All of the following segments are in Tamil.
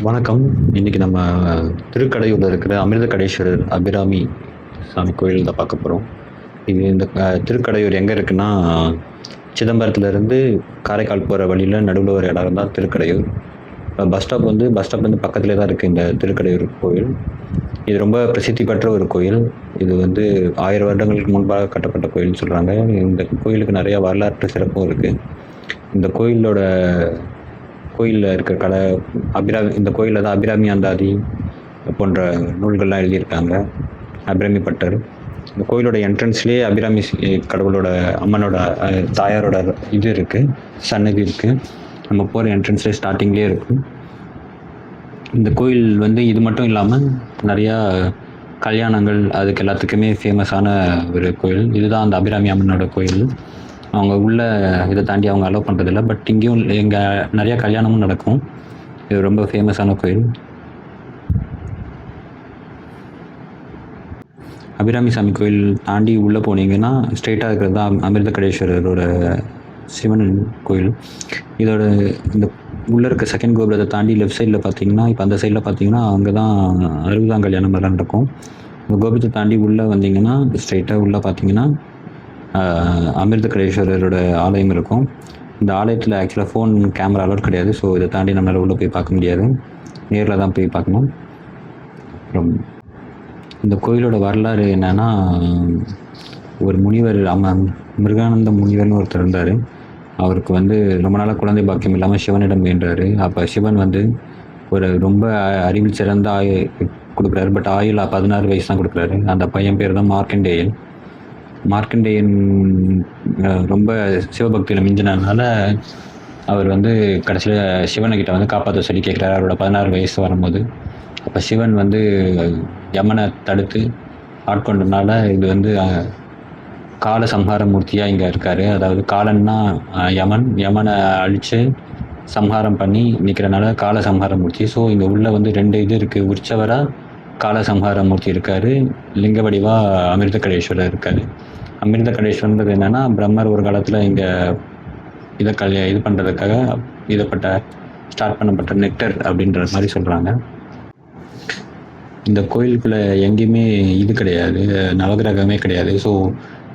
வணக்கம். இன்னைக்கு நம்ம திருக்கடையூர்ல இருக்கிற அமிர்தகடேஸ்வரர் அபிராமி சாமி கோயில் தான் பார்க்க போறோம். இது இந்த திருக்கடையூர் எங்க இருக்குன்னா, சிதம்பரத்திலிருந்து காரைக்கால் போற வழியில நடுவுல ஒரு இடம் தான் திருக்கடையூர். பஸ் ஸ்டாப்லேருந்து பக்கத்திலே தான் இருக்கு இந்த திருக்கடையூர் கோயில். இது ரொம்ப பிரசித்தி பெற்ற ஒரு கோயில். இது வந்து 1000 வருடங்களுக்கு முன்பாக கட்டப்பட்ட கோயில்னு சொல்றாங்க. இந்த கோயிலுக்கு நிறைய வரலாற்று சிறப்பும் இருக்கு. இந்த கோயில்ல இருக்க இந்த கோயில்ல தான் அபிராமி அந்தாதி போன்ற நூல்கள்லாம் எழுதியிருக்காங்க. அபிராமி பட்டர். இந்த கோயிலோட என்ட்ரன்ஸ்லயே அபிராமி கடவுளோட அம்மனோட தாயாரோட இது இருக்கு, சன்னதி இருக்கு. நம்ம போற என்ட்ரன்ஸ்லேயே ஸ்டார்டிங்லேயே இருக்கும். இந்த கோயில் வந்து இது மட்டும் இல்லாமல் நிறையா கல்யாணங்கள் அதுக்கு எல்லாத்துக்குமே ஃபேமஸான ஒரு கோயில். இதுதான் அந்த அபிராமி அம்மனோட கோயில். அவங்க உள்ள இதை தாண்டி அவங்க அலோவ் பண்ணுறதில்ல. பட் இங்கேயும் இங்கே நிறையா கல்யாணமும் நடக்கும். இது ரொம்ப ஃபேமஸான கோயில். அபிராமி சாமி கோயில் தாண்டி உள்ளே போனீங்கன்னா ஸ்ட்ரெயிட்டாக இருக்கிறது தான் அமிர்தகடேஸ்வரரோட சிவன் கோயில். இதோட இந்த உள்ளே இருக்க செகண்ட் கோபுரத்தை தாண்டி லெஃப்ட் சைடில் பார்த்தீங்கன்னா, இப்போ அந்த சைடில் பார்த்தீங்கன்னா அங்கே தான் 60ஆம் கல்யாணம் எல்லாம் நடக்கும். இந்த கோபுரத்தை தாண்டி உள்ளே வந்தீங்கன்னா ஸ்ட்ரெயிட்டாக உள்ளே பார்த்தீங்கன்னா அமிர்தகடேஸ்வரரோட ஆலயம் இருக்கும். இந்த ஆலயத்தில் ஆக்சுவலாக ஃபோன் கேமரா அலோட் கிடையாது. ஸோ இதை தாண்டி நம்மளால் உள்ளே போய் பார்க்க முடியாது. நேரில் தான் போய் பார்க்கணும். அப்புறம் இந்த கோயிலோட வரலாறு என்னன்னா, ஒரு முனிவர் மிருகானந்த முனிவர்னு ஒருத்தர் இருந்தார். அவருக்கு வந்து ரொம்ப நாளாக குழந்தை பாக்கியம் இல்லாமல் சிவனிடம் வேண்டார். அப்போ சிவன் வந்து ஒரு ரொம்ப அறிவில் சிறந்த கொடுக்குறாரு. பட் ஆயுள் 16 வயசு தான் கொடுக்குறாரு. அந்த பையன் பேர் தான் மார்க்கண்டேயன். மார்க்கண்டேயன் ரொம்ப சிவபக்தியில் மிஞ்சினதுனால அவர் வந்து கடைசியில் சிவனைக்கிட்ட வந்து காப்பாற்ற சொல்லி கேட்குறாரு அவரோட 16 வயசு வரும்போது. அப்போ சிவன் வந்து யமனை தடுத்து ஆட்கொண்டதுனால இது வந்து கால சம்ஹார மூர்த்தியாக இங்கே இருக்கார். அதாவது காலன்னா யமனை அழித்து சம்ஹாரம் பண்ணி நிற்கிறனால கால சம்ஹார மூர்த்தி. ஸோ இங்கே உள்ள வந்து 2 இது இருக்குது. உற்சவராக கால சம்ஹார மூர்த்தி இருக்கார், லிங்க வடிவாக அமிர்தகடேஸ்வரர் இருக்கார். அமிர்தகடேஸ்வரன்றது என்னென்னா, பிரம்மர் ஒரு காலத்தில் இங்கே இது பண்ணுறதுக்காக ஸ்டார்ட் பண்ணப்பட்ட நெக்டர் அப்படின்ற மாதிரி சொல்கிறாங்க. இந்த கோயிலுக்குள்ளே எங்கேயுமே இது கிடையாது, நவகிரகமே கிடையாது. ஸோ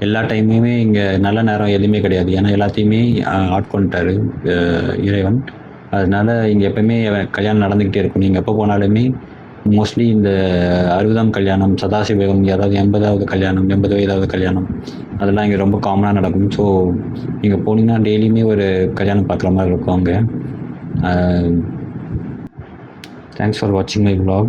எல்லா டைமுமே இங்கே நல்ல நேரம் எதுவுமே கிடையாது. ஏன்னா எல்லாத்தையுமே ஆட்கொண்டுட்டார் இறைவன். அதனால இங்கே எப்போயுமே கல்யாணம் நடந்துக்கிட்டே இருக்கும். நீங்கள் எப்போ போனாலுமே மோஸ்ட்லி இந்த 60ஆம் கல்யாணம், சதாசிவம், அதாவது 80வது கல்யாணம், 80 வயதாவது கல்யாணம், அதெல்லாம் இங்கே ரொம்ப காமனாக நடக்கும். ஸோ நீங்கள் போனீங்கன்னா டெய்லியுமே ஒரு கல்யாணம் பார்க்குற மாதிரி இருக்கும் அங்கே. தேங்க்ஸ் ஃபார் வாட்சிங் மை vlog.